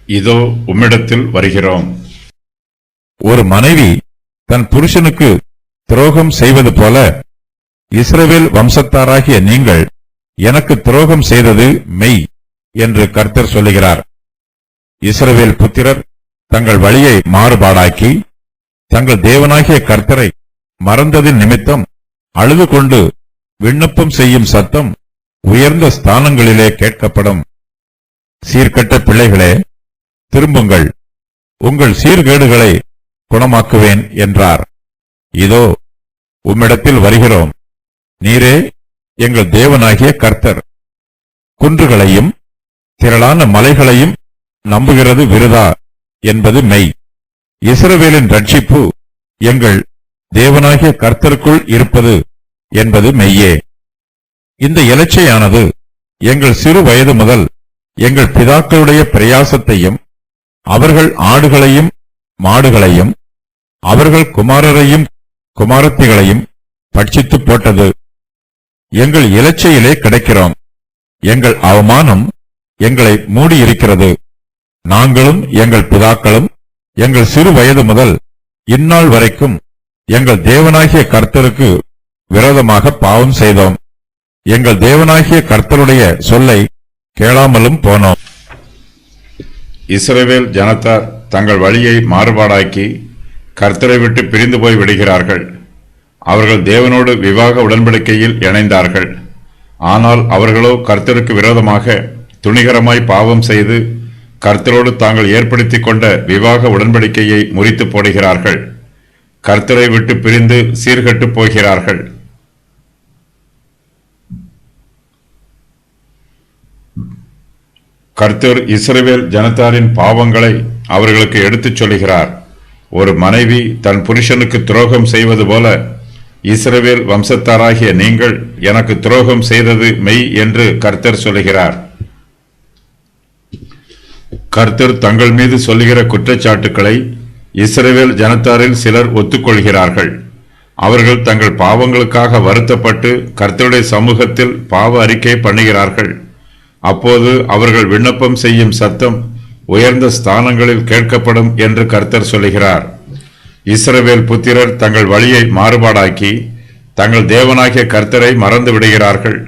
இதோ உம்மிடத்தில் வருகிறோம். ஒரு மனைவி தன் புருஷனுக்கு துரோகம் செய்வது போல இஸ்ரவேல் வம்சத்தாராகிய நீங்கள் எனக்கு துரோகம் செய்தது மெய் என்று கர்த்தர் சொல்லுகிறார். இஸ்ரவேல் புத்திரர் தங்கள் வழியை மாறுபாடாக்கி தங்கள் தேவனாகிய கர்த்தரை மறந்ததின் நிமித்தம் அழுது கொண்டு விண்ணப்பம் செய்யும் சத்தம் உயர்ந்த ஸ்தானங்களிலே கேட்கப்படும். சீர்கெட்ட பிள்ளைகளே, திரும்புங்கள், உங்கள் சீர்கேடுகளை குணமாக்குவேன் என்றார். இதோ உம்மிடத்தில் வருகிறோம். நீரே எங்கள் தேவனாகிய கர்த்தர். குன்றுகளையும் திரளான மலைகளையும் நம்புகிறது விருதா என்பது மெய். இஸ்ரவேலின் ரட்சிப்பு எங்கள் தேவனாகிய கர்த்தருக்குள் இருப்பது என்பது மெய்யே. இந்த இலச்சையானது எங்கள் சிறு வயது முதல் எங்கள் பிதாக்களுடைய பிரயாசத்தையும் அவர்கள் ஆடுகளையும் மாடுகளையும் அவர்கள் குமாரரையும் குமாரத்திகளையும் பட்சித்து போட்டது. எங்கள் இலச்சையிலே கிடைக்கிறோம். எங்கள் அவமானம் எங்களை மூடியிருக்கிறது. நாங்களும் எங்கள் பிதாக்களும் எங்கள் சிறு வயது முதல் இந்நாள் வரைக்கும் எங்கள் தேவனாகிய கர்த்தருக்கு விரோதமாக பாவம் செய்தோம். எங்கள் தேவனாகிய கர்த்தருடைய சொல்லை கேளாமலும் போனோம். இஸ்ரவேல் ஜனத்தார் தங்கள் வழியை மாறுபாடாக்கி கர்த்தரை விட்டு பிரிந்து போய் விடுகிறார்கள். அவர்கள் தேவனோடு விவாக உடன்படிக்கையில் இணைந்தார்கள். ஆனால் அவர்களோ கர்த்தருக்கு விரோதமாக துணிகரமாய் பாவம் செய்து கர்த்தரோடு தாங்கள் ஏற்படுத்திக் கொண்ட விவாக உடன்படிக்கையை முறித்து போடுகிறார்கள். கர்த்தரை விட்டு பிரிந்து சீர்கெட்டு போகிறார்கள். கர்த்தர் இஸ்ரவேல் ஜனத்தாரின் பாவங்களை அவர்களுக்கு எடுத்துச் சொல்லுகிறார். ஒரு மனைவி தன் புருஷனுக்கு துரோகம் செய்வது போல இஸ்ரவேல் வம்சத்தாராகிய நீங்கள் எனக்கு துரோகம் செய்தது மெய் என்று கர்த்தர் சொல்லுகிறார். கர்த்தர் தங்கள் மீது சொல்லுகிற குற்றச்சாட்டுக்களை இஸ்ரவேல் ஜனத்தாரில் சிலர் ஒத்துக்கொள்கிறார்கள். அவர்கள் தங்கள் பாவங்களுக்காக வருத்தப்பட்டு கர்த்தருடைய சமூகத்தில் பாவ அறிக்கை பண்ணுகிறார்கள். அப்போது அவர்கள் விண்ணப்பம் செய்யும் சத்தம் உயர்ந்த ஸ்தானங்களில் கேட்கப்படும் என்று கர்த்தர் சொல்லுகிறார். இஸ்ரவேல் புத்திரர் தங்கள் வழியை மாறுபாடாக்கி தங்கள் தேவனாகிய கர்த்தரை மறந்து விடுகிறார்கள்.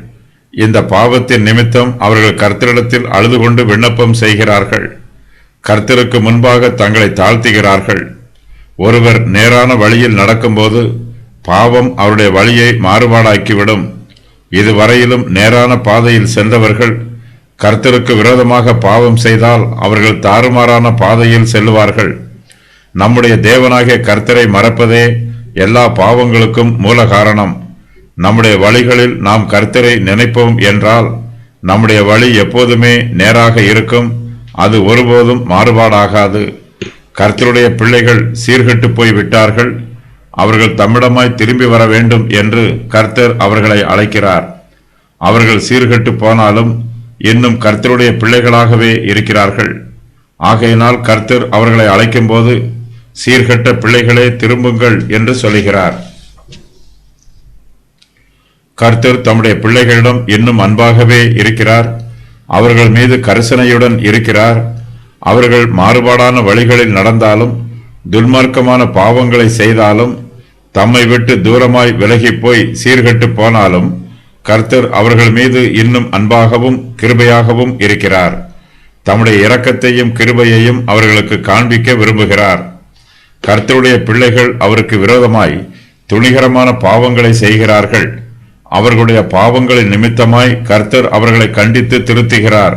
இந்த பாவத்தின் நிமித்தம் அவர்கள் கர்த்தரிடத்தில் அழுது கொண்டு விண்ணப்பம் செய்கிறார்கள். கர்த்தருக்கு முன்பாக தங்களை தாழ்த்துகிறார்கள். ஒருவர் நேரான வழியில் நடக்கும்போது பாவம் அவருடைய வழியை மாறுபாடாக்கிவிடும். இதுவரையிலும் நேரான பாதையில் சென்றவர்கள் கர்த்தருக்கு விரோதமாக பாவம் செய்தால் அவர்கள் தாறுமாறான பாதையில் செல்லுவார்கள். நம்முடைய தேவனாகிய கர்த்தரை மறப்பதே எல்லா பாவங்களுக்கும் மூல காரணம். நம்முடைய வழிகளில் நாம் கர்த்தரை நினைப்போம் என்றால் நம்முடைய வழி எப்போதுமே நேராக இருக்கும். அது ஒருபோதும் மாறுபாடாகாது. கர்த்தருடைய பிள்ளைகள் சீர்கெட்டு போய் விட்டார்கள். அவர்கள் தம்மிடமாய் திரும்பி வர வேண்டும் என்று கர்த்தர் அவர்களை அழைக்கிறார். அவர்கள் சீர்கெட்டு போனாலும் இன்னும் கர்த்தருடைய பிள்ளைகளாகவே இருக்கிறார்கள். ஆகையினால் கர்த்தர் அவர்களை அழைக்கும் போது சீர்கெட்ட பிள்ளைகளே திரும்புங்கள் என்று சொல்லுகிறார். கர்த்தர் தம்முடைய பிள்ளைகளிடம் இன்னும் அன்பாகவே இருக்கிறார். அவர்கள் மீது கரிசனையுடன் இருக்கிறார். அவர்கள் மாறுபாடான வழிகளில் நடந்தாலும் துன்மார்க்கமான பாவங்களை செய்தாலும் தம்மை விட்டு தூரமாய் விலகி போய் சீர்கெட்டு போனாலும் கர்த்தர் அவர்கள் மீது இன்னும் அன்பாகவும் கிருபையாகவும் இருக்கிறார். தம்முடைய இரக்கத்தையும் கிருபையையும் அவர்களுக்கு காண்பிக்க விரும்புகிறார். கர்த்தருடைய பிள்ளைகள் அவருக்கு விரோதமாய் துணிகரமான பாவங்களை செய்கிறார்கள். அவர்களுடைய பாவங்களின் நிமித்தமாய் கர்த்தர் அவர்களை கண்டித்து திருத்துகிறார்.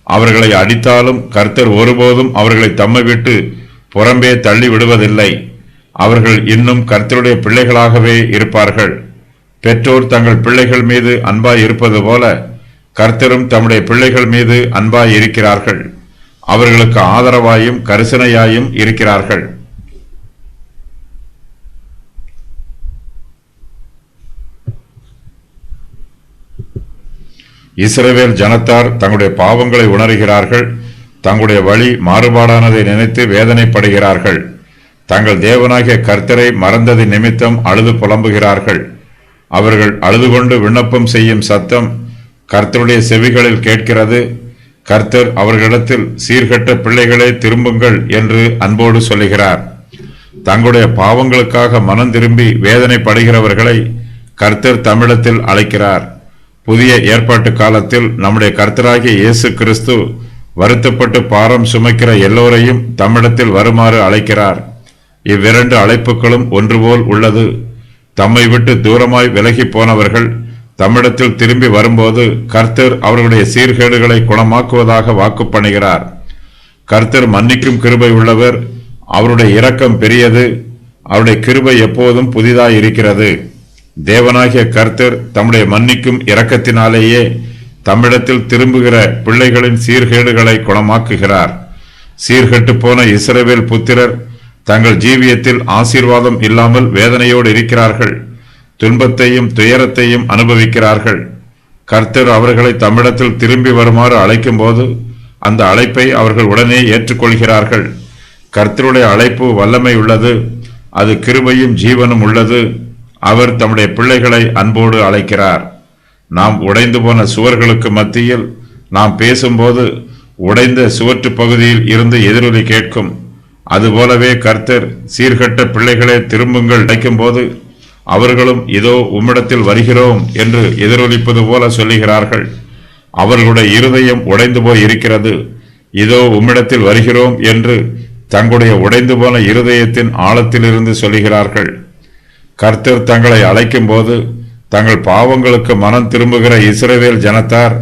அவர்களை அடித்தாலும் கர்த்தர் ஒருபோதும் அவர்களை தம்மை விட்டு புறம்பே தள்ளி விடுவதில்லை. அவர்கள் இன்னும் கர்த்தருடைய பிள்ளைகளாகவே இருப்பார்கள். பெற்றோர் தங்கள் பிள்ளைகள் மீது அன்பாய் இருப்பது போல கர்த்தரும் தம்முடைய பிள்ளைகள் மீது அன்பாய் இருக்கிறார்கள். அவர்களுக்கு ஆதரவாயும் கரிசனையாயும் இருக்கிறார்கள். இஸ்ரவேல் ஜனத்தார் தங்களுடைய பாவங்களை உணர்கிறார்கள். தங்களுடைய வழி மாறுபாடானதை நினைத்து வேதனைப்படுகிறார்கள். தங்கள் தேவனாகிய கர்த்தரை மறந்தது நிமித்தம் அழுது புலம்புகிறார்கள். அவர்கள் அழுது கொண்டு விண்ணப்பம் செய்யும் சத்தம் கர்த்தருடைய செவிகளில் கேட்கிறது. கர்த்தர் அவர்களிடத்தில் சீர்கெட்ட பிள்ளைகளே திரும்புங்கள் என்று அன்போடு சொல்லுகிறார். தங்களுடைய பாவங்களுக்காக மனம் திரும்பி வேதனைப்படுகிறவர்களை கர்த்தர் தம்மிடத்தில் அழைக்கிறார். புதிய ஏற்பாட்டு காலத்தில் நம்முடைய கர்த்தராகிய இயேசு கிறிஸ்து வருத்தப்பட்டு பாரம் சுமக்கிற எல்லோரையும் தம்மிடத்தில் வருமாறு அழைக்கிறார். இவ்விரண்டு அழைப்புகளும் ஒன்றுபோல் உள்ளது. தம்மை விட்டு தூரமாய் விலகி போனவர்கள் தம்மிடத்தில் திரும்பி வரும்போது கர்த்தர் அவர்களுடைய சீர்கேடுகளை குணமாக்குவதாக வாக்கு பண்ணுகிறார். கர்த்தர் மன்னிக்கும் கிருபை உள்ளவர், அவருடைய இரக்கம் பெரியது, அவருடைய கிருபை எப்போதும் புதிதாய் இருக்கிறது. தேவனாகிய கர்த்தர் தம்முடைய மன்னிக்கும் இரக்கத்தினாலேயே தம்மிடத்தில் திரும்புகிற பிள்ளைகளின் சீர்கேடுகளை குணமாக்குகிறார். சீர்கெட்டு போன இஸ்ரவேல் புத்திரர் தங்கள் ஜீவியத்தில் ஆசீர்வாதம் இல்லாமல் வேதனையோடு இருக்கிறார்கள். துன்பத்தையும் துயரத்தையும் அனுபவிக்கிறார்கள். கர்த்தர் அவர்களை தம்மிடத்தில் திரும்பி வருமாறு அழைக்கும் போது அந்த அழைப்பை அவர்கள் உடனே ஏற்றுக்கொள்கிறார்கள். கர்த்தருடைய அழைப்பு வல்லமை உள்ளது, அது கிருபையும் ஜீவனும் உள்ளது. அவர் தம்முடைய பிள்ளைகளை அன்போடு அழைக்கிறார். நாம் உடைந்து போன சுவர்களுக்கு மத்தியில் நாம் பேசும்போது உடைந்த சுவற்று பகுதியில் இருந்து எதிரொலி கேட்கும். அதுபோலவே கர்த்தர் சீர்கெட்ட பிள்ளைகளை திரும்புங்கள் அழைக்கும் போது அவர்களும் இதோ உம்மிடத்தில் வருகிறோம் என்று எதிரொலிப்பது போல சொல்லுகிறார்கள். அவர்களுடைய இருதயம் உடைந்து போய் இருக்கிறது. இதோ உம்மிடத்தில் வருகிறோம் என்று தங்களுடைய உடைந்து போன இருதயத்தின் ஆழத்திலிருந்து சொல்லுகிறார்கள். கர்த்தர் தங்களை அழைக்கும் போது தங்கள் பாவங்களுக்கு மனம் திரும்புகிற இஸ்ரவேல் ஜனத்தார்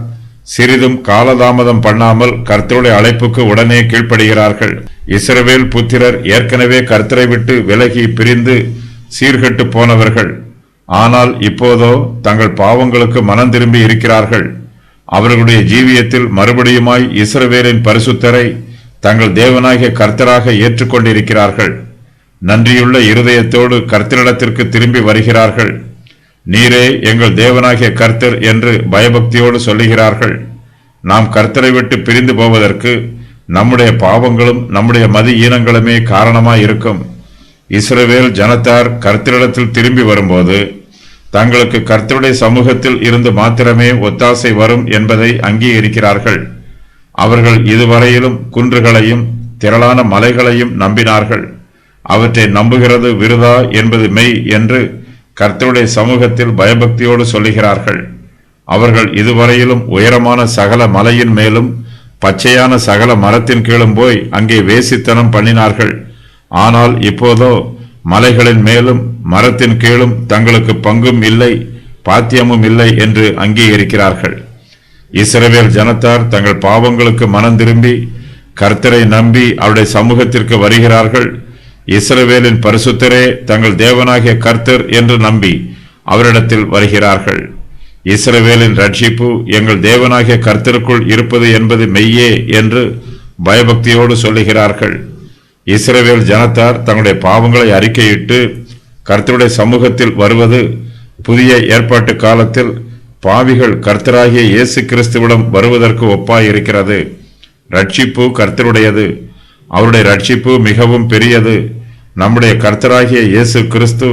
சிறிதும் காலதாமதம் பண்ணாமல் கர்த்தருடைய அழைப்புக்கு உடனே கீழ்ப்படுகிறார்கள். இஸ்ரவேல் புத்திரர் ஏற்கனவே கர்த்தரை விட்டு விலகி பிரிந்து சீர்கெட்டு போனவர்கள். ஆனால் இப்போதோ தங்கள் பாவங்களுக்கு மனம் திரும்பி இருக்கிறார்கள். அவர்களுடைய ஜீவியத்தில் மறுபடியுமாய் இஸ்ரவேலின் பரிசுத்தரை தங்கள் தேவனாகிய கர்த்தராக ஏற்றுக்கொண்டிருக்கிறார்கள். நன்றியுள்ள இருதயத்தோடு கர்த்தரிடத்திற்கு திரும்பி வருகிறார்கள். நீரே எங்கள் தேவனாகிய கர்த்தர் என்று பயபக்தியோடு சொல்லுகிறார்கள். நாம் கர்த்தரை விட்டு பிரிந்து போவதற்கு நம்முடைய பாவங்களும் நம்முடைய மதி ஈனங்களுமே காரணமாயிருக்கும். இஸ்ரவேல் ஜனத்தார் கர்த்தரிடத்தில் திரும்பி வரும்போது தங்களுக்கு கர்த்தருடைய சமூகத்தில் இருந்து மாத்திரமே ஒத்தாசை வரும் என்பதை அங்கீகரிக்கிறார்கள். அவர்கள் இதுவரையிலும் குன்றுகளையும் திரளான மலைகளையும் நம்பினார்கள். அவற்றை நம்புகிறது விருதா என்பது மெய் என்று கர்த்தருடைய சமூகத்தில் பயபக்தியோடு சொல்லுகிறார்கள். அவர்கள் இதுவரையிலும் உயரமான சகல மலையின் மேலும் பச்சையான சகல மரத்தின் கீழும் போய் அங்கே வேசித்தனம் பண்ணினார்கள். ஆனால் இப்போதோ மலைகளின் மேலும் மரத்தின் கீழும் தங்களுக்கு பங்கும் இல்லை, பாத்தியமும் இல்லை என்று அங்கீகரிக்கிறார்கள். இஸ்ரவேல் ஜனத்தார் தங்கள் பாவங்களுக்கு மனம் திரும்பி கர்த்தரை நம்பி அவருடைய சமூகத்திற்கு வருகிறார்கள். இஸ்ரவேலின் பரிசுத்தரே தங்கள் தேவனாகிய கர்த்தர் என்று நம்பி அவரிடத்தில் வருகிறார்கள். இஸ்ரவேலின் ரட்சிப்பு எங்கள் தேவனாகிய கர்த்தருக்குள் இருப்பது என்பது மெய்யே என்று பயபக்தியோடு சொல்லுகிறார்கள். இஸ்ரவேல் ஜனத்தார் தங்களுடைய பாவங்களை அறிக்கையிட்டு கர்த்தருடைய சமூகத்தில் வருவது புதிய ஏற்பாட்டு காலத்தில் பாவிகள் கர்த்தராகிய இயேசு கிறிஸ்துவிடம் வருவதற்கு ஒப்பாயிருக்கிறது. ரட்சிப்பு கர்த்தருடையது, அவருடைய ரட்சிப்பு மிகவும் பெரியது. நம்முடைய கர்த்தராகிய இயேசு கிறிஸ்து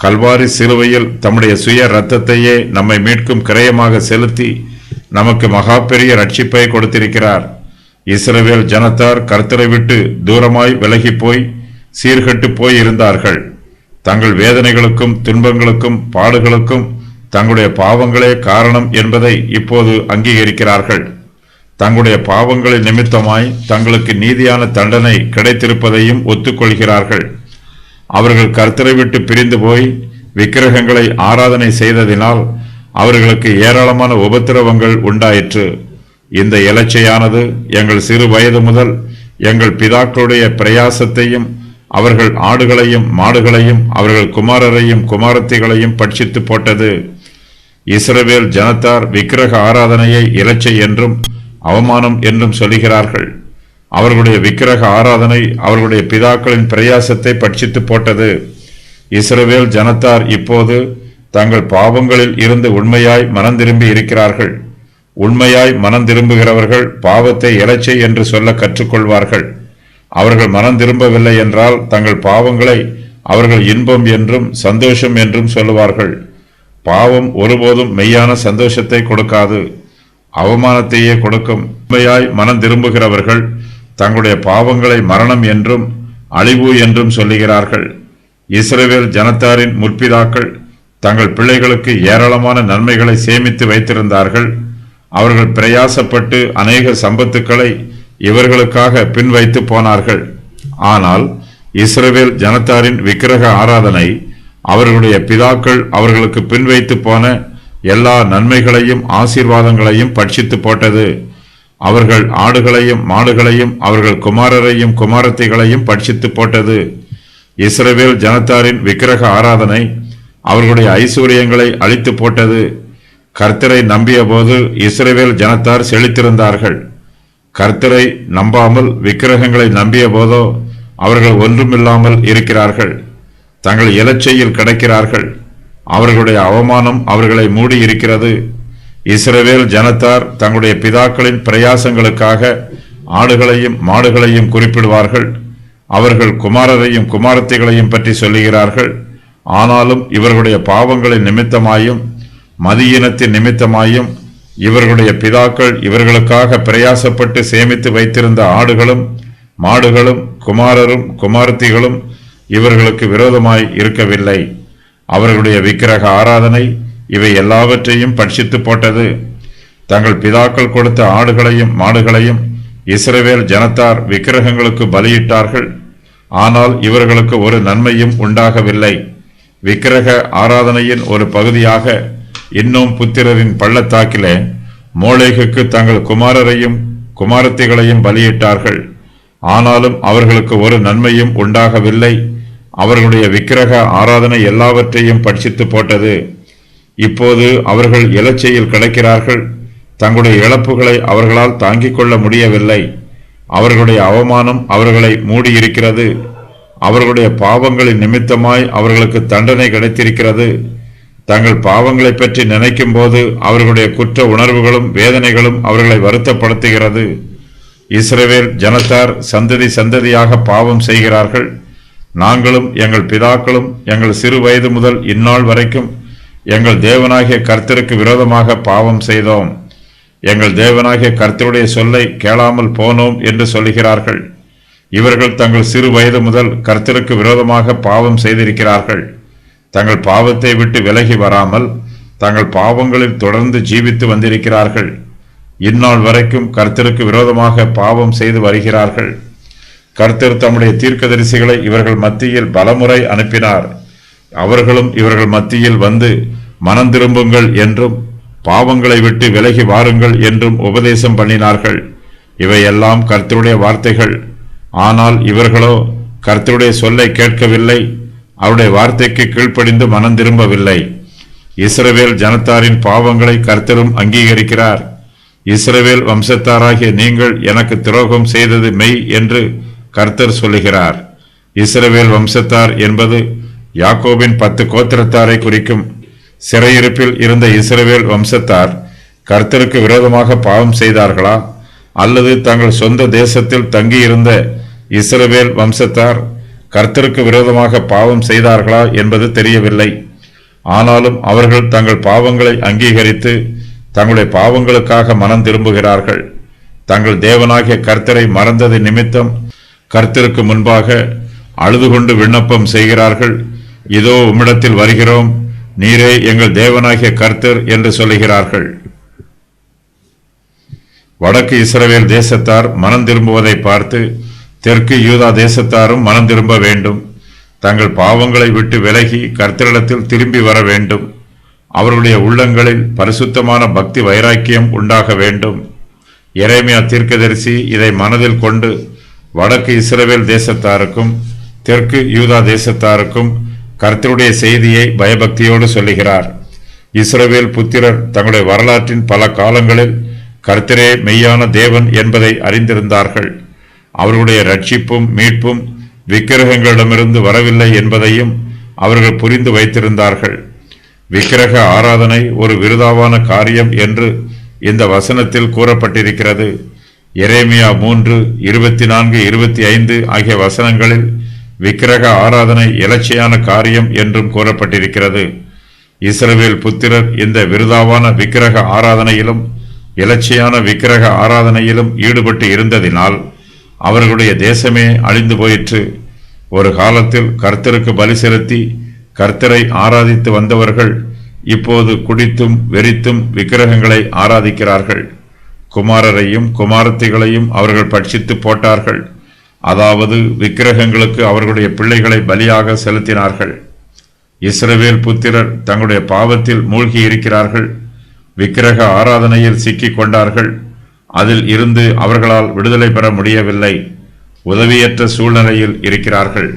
கல்வாரி சிலுவையில் தம்முடைய சுய இரத்தத்தையே நம்மை மீட்கும் கிரயமாக செலுத்தி நமக்கு மகா பெரிய ரட்சிப்பை கொடுத்திருக்கிறார். இஸ்ரவேல் ஜனத்தார் கர்த்தரை விட்டு தூரமாய் விலகி போய் சீர்கெட்டு போய் இருந்தார்கள். தங்கள் வேதனைகளுக்கும் துன்பங்களுக்கும் பாடுகளுக்கும் தங்களுடைய பாவங்களே காரணம் என்பதை இப்போது அங்கீகரிக்கிறார்கள். தங்களுடைய பாவங்களின் நிமித்தமாய் தங்களுக்கு நீதியான தண்டனை கிடைத்திருப்பதையும் ஒத்துக்கொள்கிறார்கள். அவர்கள் கர்த்தரை விட்டு பிரிந்து போய் விக்கிரகங்களை ஆராதனை செய்ததினால் அவர்களுக்கு ஏராளமான உபத்திரவங்கள் உண்டாயிற்று. இந்த இலச்சையானது எங்கள் சிறு வயது முதல் எங்கள் பிதாக்களுடைய பிரயாசத்தையும் அவர்கள் ஆடுகளையும் மாடுகளையும் அவர்கள் குமாரரையும் குமாரத்திகளையும் பட்சித்து போட்டது. இஸ்ரவேல் ஜனத்தார் விக்கிரக ஆராதனையை இலச்சை என்றும் அவமானம் என்றும் சொல்லுகிறார்கள். அவர்களுடைய விக்கிரக ஆராதனை அவர்களுடைய பிதாக்களின் பிரயாசத்தை பட்சித்து போட்டது. இஸ்ரவேல் ஜனத்தார் இப்போது தங்கள் பாவங்களில் இருந்து உண்மையாய் மனம் திரும்பி இருக்கிறார்கள். உண்மையாய் மனம் திரும்புகிறவர்கள் பாவத்தை இலச்சை என்று சொல்ல கற்றுக்கொள்வார்கள். அவர்கள் மனம் திரும்பவில்லை என்றால் தங்கள் பாவங்களை அவர்கள் இன்பம் என்றும் சந்தோஷம் என்றும் சொல்லுவார்கள். பாவம் ஒருபோதும் மெய்யான சந்தோஷத்தை கொடுக்காது, அவமானத்தையே கொடுக்கும். உண்மையாய் மனம் திரும்புகிறவர்கள் தங்களுடைய பாவங்களை மரணம் என்றும் அழிவு என்றும் சொல்லுகிறார்கள். இஸ்ரவேல் ஜனத்தாரின் முற்பிதாக்கள் தங்கள் பிள்ளைகளுக்கு ஏராளமான நன்மைகளை சேமித்து வைத்திருந்தார்கள். அவர்கள் பிரயாசப்பட்டு அநேக சம்பத்துக்களை இவர்களுக்காக பின் வைத்து போனார்கள். ஆனால் இஸ்ரவேல் ஜனத்தாரின் விக்கிரக ஆராதனை அவர்களுடைய பிதாக்கள் அவர்களுக்கு பின் வைத்து போன எல்லா நன்மைகளையும் ஆசீர்வாதங்களையும் பட்சித்து போட்டது. அவர்கள் ஆடுகளையும் மாடுகளையும் அவர்கள் குமாரரையும் குமாரத்திகளையும் பட்சித்து போட்டது. இஸ்ரவேல் ஜனத்தாரின் விக்கிரக ஆராதனை அவர்களுடைய ஐஸ்வர்யங்களை அழித்து போட்டது. கர்த்தரை நம்பிய போது இஸ்ரவேல் ஜனத்தார் செழித்திருந்தார்கள். கர்த்தரை நம்பாமல் விக்கிரகங்களை நம்பிய போதோ அவர்கள் ஒன்றுமில்லாமல் இருக்கிறார்கள். தங்கள் இலச்சையில் கிடக்கிறார்கள். அவர்களுடைய அவமானம் அவர்களை மூடி இருக்கிறது. இஸ்ரவேல் ஜனத்தார் தங்களுடைய பிதாக்களின் பிரயாசங்களுக்காக ஆடுகளையும் மாடுகளையும் குறிப்பிடுவார்கள். அவர்கள் குமாரரையும் குமாரத்திகளையும் பற்றி சொல்லுகிறார்கள். ஆனாலும் இவர்களுடைய பாவங்களின் நிமித்தமாயும் மதியினத்தின் நிமித்தமாயும் இவர்களுடைய பிதாக்கள் இவர்களுக்காக பிரயாசப்பட்டு சேமித்து வைத்திருந்த ஆடுகளும் மாடுகளும் குமாரரும் குமாரத்திகளும் இவர்களுக்கு விரோதமாய் இருக்கவில்லை. அவர்களுடைய விக்கிரக ஆராதனை இவை எல்லாவற்றையும் பட்சித்து போட்டது. தங்கள் பிதாக்கள் கொடுத்த ஆடுகளையும் மாடுகளையும் இஸ்ரவேல் ஜனத்தார் விக்கிரகங்களுக்கு பலியிட்டார்கள். ஆனால் இவர்களுக்கு ஒரு நன்மையும் உண்டாகவில்லை. விக்கிரக ஆராதனையின் ஒரு பகுதியாக இன்னும் புத்திரரின் பள்ளத்தாக்கிலே மோளேகுக்கு தங்கள் குமாரரையும் குமாரத்திகளையும் பலியிட்டார்கள். ஆனாலும் அவர்களுக்கு ஒரு நன்மையும் உண்டாகவில்லை. அவர்களுடைய விக்கிரக ஆராதனை எல்லாவற்றையும் பட்சித்து போட்டது. இப்போது அவர்கள் இலச்சையில் கிடக்கிறார்கள். தங்களுடைய இழப்புகளை அவர்களால் தாங்கிக் கொள்ள முடியவில்லை. அவர்களுடைய அவமானம் அவர்களை மூடியிருக்கிறது. அவர்களுடைய பாவங்களின் நிமித்தமாய் அவர்களுக்கு தண்டனை கிடைத்திருக்கிறது. தங்கள் பாவங்களை பற்றி நினைக்கும் போது அவர்களுடைய குற்ற உணர்வுகளும் வேதனைகளும் அவர்களை வருத்தப்படுத்துகிறது. இஸ்ரவேல் ஜனத்தார் சந்ததி சந்ததியாக பாவம் செய்கிறார்கள். நாங்களும் எங்கள் பிதாக்களும் எங்கள் சிறு வயது முதல் இந்நாள் வரைக்கும் எங்கள் தேவனாகிய கர்த்தருக்கு விரோதமாக பாவம் செய்தோம். எங்கள் தேவனாகிய கர்த்தருடைய சொல்லை கேளாமல் போனோம் என்று சொல்லுகிறார்கள். இவர்கள் தங்கள் சிறு வயது முதல் கர்த்தருக்கு விரோதமாக பாவம் செய்திருக்கிறார்கள். தங்கள் பாவத்தை விட்டு விலகி வராமல் தங்கள் பாவங்களில் தொடர்ந்து ஜீவித்து வந்திருக்கிறார்கள். இந்நாள் வரைக்கும் கர்த்தருக்கு விரோதமாக பாவம் செய்து வருகிறார்கள். கர்த்தர் தம்முடைய தீர்க்கதரிசிகளை இவர்கள் மத்தியில் பலமுறை அனுப்பினார். அவர்களும் இவர்கள் மத்தியில் வந்து மனம் திரும்புங்கள் என்றும் பாவங்களை விட்டு விலகி வாருங்கள் என்றும் உபதேசம் பண்ணினார்கள். இவையெல்லாம் கர்த்தருடைய வார்த்தைகள். ஆனால் இவர்களோ கர்த்தருடைய சொல்லை கேட்கவில்லை. அவருடைய வார்த்தைக்கு கீழ்ப்படிந்து மனம் திரும்பவில்லை. இஸ்ரவேல் ஜனத்தாரின் பாவங்களை கர்த்தரும் அங்கீகரிக்கிறார். இஸ்ரவேல் வம்சத்தாராகிய நீங்கள் எனக்கு துரோகம் செய்தது மெய் என்று கர்த்தர் சொல்லுகிறார். இஸ்ரவேல் வம்சத்தார் என்பது யாக்கோபின் 10 கோத்திரத்தாரை குறிக்கும். சிறையிருப்பில் இருந்த இஸ்ரவேல் வம்சத்தார் கர்த்தருக்கு விரோதமாக பாவம் செய்தார்களா, அல்லது தங்கள் சொந்த தேசத்தில் தங்கியிருந்த இஸ்ரவேல் வம்சத்தார் கர்த்தருக்கு விரோதமாக பாவம் செய்தார்களா என்பது தெரியவில்லை. ஆனாலும் அவர்கள் தங்கள் பாவங்களை அங்கீகரித்து தங்களுடைய பாவங்களுக்காக மனம் திரும்புகிறார்கள். தங்கள் தேவனாகிய கர்த்தரை மறந்தது நிமித்தம் கர்த்தருக்கு முன்பாக அழுது கொண்டு விண்ணப்பம் செய்கிறார்கள். இதோ உம்மிடத்தில் வருகிறோம், நீரே எங்கள் தேவனாகிய கர்த்தர் என்று சொல்லுகிறார்கள். வடக்கு இஸ்ரவேல் தேசத்தார் மனம் திரும்புவதை பார்த்து தெற்கு யூதா தேசத்தாரும் மனம் திரும்ப வேண்டும். தங்கள் பாவங்களை விட்டு விலகி கர்த்தரிடத்தில் திரும்பி வர வேண்டும். அவர்களுடைய உள்ளங்களில் பரிசுத்தமான பக்தி வைராக்கியம் உண்டாக வேண்டும். எரேமியா தீர்க்கதரிசி இதை மனதில் கொண்டு வடக்கு இஸ்ரவேல் தேசத்தாருக்கும் தெற்கு யூதா தேசத்தாருக்கும் கர்த்தருடைய செய்தியை பயபக்தியோடு சொல்லுகிறார். இஸ்ரவேல் புத்திரர் தங்களுடைய வரலாற்றின் பல காலங்களில் கர்த்தரே மெய்யான தேவன் என்பதை அறிந்திருந்தார்கள். அவர்களுடைய ரட்சிப்பும் மீட்பும் விக்கிரகங்களிடமிருந்து வரவில்லை என்பதையும் அவர்கள் புரிந்து வைத்திருந்தார்கள். விக்கிரக ஆராதனை ஒரு விருதாவான காரியம் என்று இந்த வசனத்தில் கூறப்பட்டிருக்கிறது. எரேமியா 3:24-25 ஆகிய வசனங்களில் விக்கிரக ஆராதனை இலட்சியான காரியம் என்றும் கூறப்பட்டிருக்கிறது. இஸ்ரவேல் புத்திரர் இந்த விருதாவான விக்கிரக ஆராதனையிலும் இலட்சியான விக்கிரக ஆராதனையிலும் ஈடுபட்டு இருந்ததினால் அவர்களுடைய தேசமே அழிந்து போயிற்று. ஒரு காலத்தில் கர்த்தருக்கு பலி செலுத்தி கர்த்தரை ஆராதித்து வந்தவர்கள் இப்போது குடித்தும் வெறித்தும் விக்கிரகங்களை ஆராதிக்கிறார்கள். குமாரரையும் குமாரத்திகளையும் அவர்கள் பட்சித்து போட்டார்கள். அதாவது விக்கிரகங்களுக்கு அவர்களுடைய பிள்ளைகளை பலியாக செலுத்தினார்கள். இஸ்ரவேல் புத்திரர் தங்களுடைய பாவத்தில் மூழ்கி இருக்கிறார்கள். விக்கிரக ஆராதனையில் சிக்கிக் கொண்டார்கள். அதில் இருந்து அவர்களால் விடுதலை பெற முடியவில்லை. உதவியற்ற சூழ்நிலையில் இருக்கிறார்கள்.